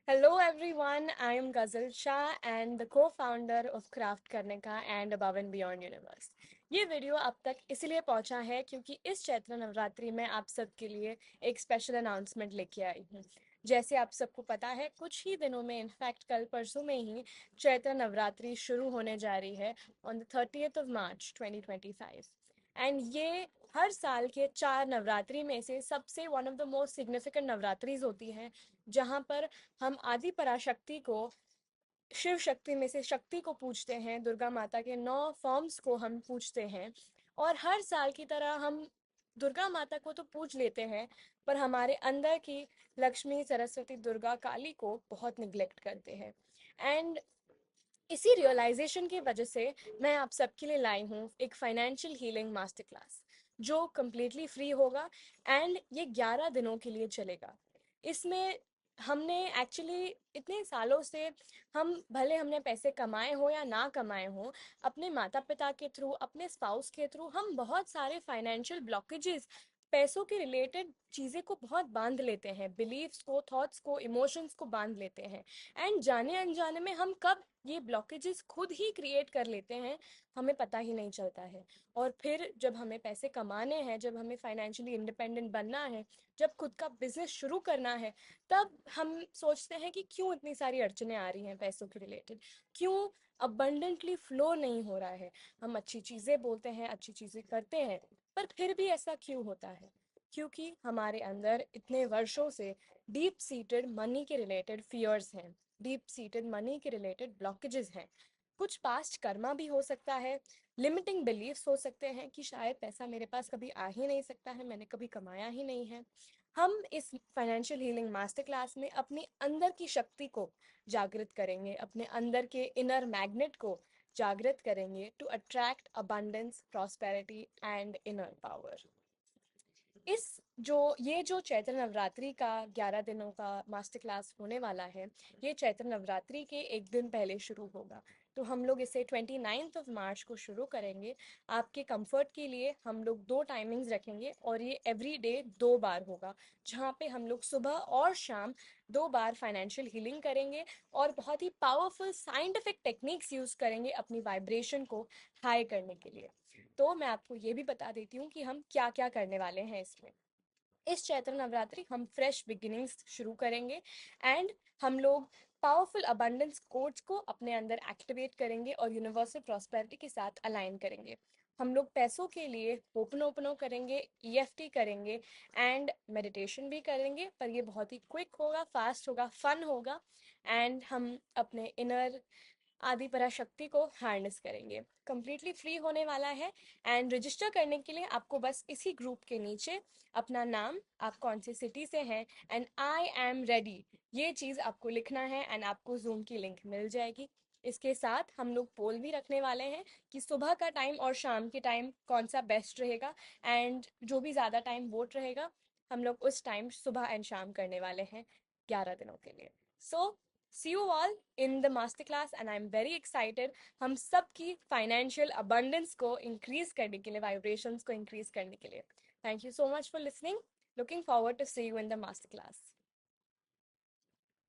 Hello everyone, I am Ghazal Shah and the co-founder of craft करने का and above and beyond universe. ये video अब तक इसलिए पहुंचा है क्योंकि इस चैत्र नवरात्रि में आप सबके लिए एक स्पेशल अनाउंसमेंट लेके आई हूँ। जैसे आप सबको पता है, कुछ ही दिनों में, इनफैक्ट कल परसों में ही चैत्र नवरात्रि शुरू होने जा रही है on the 30th of March 2025। And ये हर साल के 4 नवरात्रि में से सबसे one of the most significant Navratris होती है, जहाँ पर हम आदि पराशक्ति को, शिव शक्ति में से शक्ति को पूजते हैं, दुर्गा माता के 9 फॉर्म्स को हम पूजते हैं। और हर साल की तरह हम दुर्गा माता को तो पूज लेते हैं, पर हमारे अंदर की लक्ष्मी, सरस्वती, दुर्गा, काली को बहुत निग्लेक्ट करते हैं। एंड इसी रियलाइजेशन की वजह से मैं आप सबके लिए लाई हूँ एक फाइनेंशियल हीलिंग मास्टर क्लास, जो कम्प्लीटली फ्री होगा एंड ये 11 दिनों के लिए चलेगा। इसमें हमने एक्चुअली इतने सालों से, हम भले हमने पैसे कमाए हो या ना कमाए हो, अपने माता पिता के थ्रू, अपने स्पाउस के थ्रू, हम बहुत सारे फाइनेंशियल ब्लॉकेजेस, पैसों के रिलेटेड चीज़ें को बहुत बांध लेते हैं, बिलीव्स को, थॉट्स को, इमोशंस को बांध लेते हैं। एंड जाने अनजाने में हम कब ये ब्लॉकेजेस खुद ही क्रिएट कर लेते हैं, हमें पता ही नहीं चलता है। और फिर जब हमें पैसे कमाने हैं, जब हमें फाइनेंशियली इंडिपेंडेंट बनना है, जब खुद का बिजनेस शुरू करना है, तब हम सोचते हैं कि क्यों इतनी सारी अड़चने आ रही हैं पैसों के रिलेटेड, क्यों अबंडेंटली फ्लो नहीं हो रहा है। हम अच्छी चीज़ें बोलते हैं, अच्छी चीज़ें करते हैं, पर फिर भी ऐसा क्यों होता है? क्योंकि हमारे अंदर इतने वर्षों से डीप सीटेड मनी के रिलेटेड फियर्स हैं, डीप सीटेड मनी के रिलेटेड ब्लॉकेजेस हैं। कुछ पास्ट कर्मा भी हो सकता है, लिमिटिंग बिलीव्स हो सकते हैं कि शायद पैसा मेरे पास कभी आ ही नहीं सकता है, मैंने कभी कमाया ही नहीं है। हम इस फाइनेंशियल हीलिंग मास्टर क्लास में अपने अंदर की शक्ति को जागृत करेंगे, अपने अंदर के इनर मैग्नेट को जागृत करेंगे to attract abundance, prosperity and inner power. इस जो चैत्र नवरात्रि का 11 दिनों का मास्टर क्लास होने वाला है, ये चैत्र नवरात्रि के एक दिन पहले शुरू होगा। तो हम लोग इसे 29th of March को शुरू करेंगे। आपके कंफर्ट के लिए हम लोग 2 टाइमिंग्स रखेंगे और ये एवरी डे 2 बार होगा, जहाँ पे हम लोग सुबह और शाम 2 बार फाइनेंशियल हीलिंग करेंगे और बहुत ही पावरफुल साइंटिफिक टेक्निक्स यूज़ करेंगे अपनी वाइब्रेशन को हाई करने के लिए। तो मैं आपको ये भी बता देती हूँ कि हम क्या क्या करने वाले हैं इसमें। इस चैत्र नवरात्रि हम फ्रेश बिगिनिंग्स शुरू करेंगे एंड हम लोग पावरफुल अबंडेंस कोड्स को अपने अंदर एक्टिवेट करेंगे और यूनिवर्सल प्रॉस्पेरिटी के साथ अलाइन करेंगे। हम लोग पैसों के लिए होपनो करेंगे, ईएफटी करेंगे एंड मेडिटेशन भी करेंगे, पर ये बहुत ही क्विक होगा, फास्ट होगा, फन होगा। एंड हम अपने इनर आदि पराशक्ति को हार्नेस करेंगे। कंप्लीटली फ्री होने वाला है। एंड रजिस्टर करने के लिए आपको बस इसी ग्रुप के नीचे अपना नाम, आप कौन सी सिटी से हैं एंड आई एम रेडी, ये चीज़ आपको लिखना है एंड आपको जूम की लिंक मिल जाएगी। इसके साथ हम लोग पोल भी रखने वाले हैं कि सुबह का टाइम और शाम के टाइम कौन सा बेस्ट रहेगा, एंड जो भी ज़्यादा टाइम वोट रहेगा, हम लोग उस टाइम सुबह एंड शाम करने वाले हैं 11 दिनों के लिए। सो see you all in the masterclass and I'm very excited। हम सब की फाइनेंशियल अबंडेंस को इंक्रीज करने के लिए, वाइब्रेशंस को इंक्रीज करने के लिए। Thank you so much for listening. Looking forward to see you in the master class.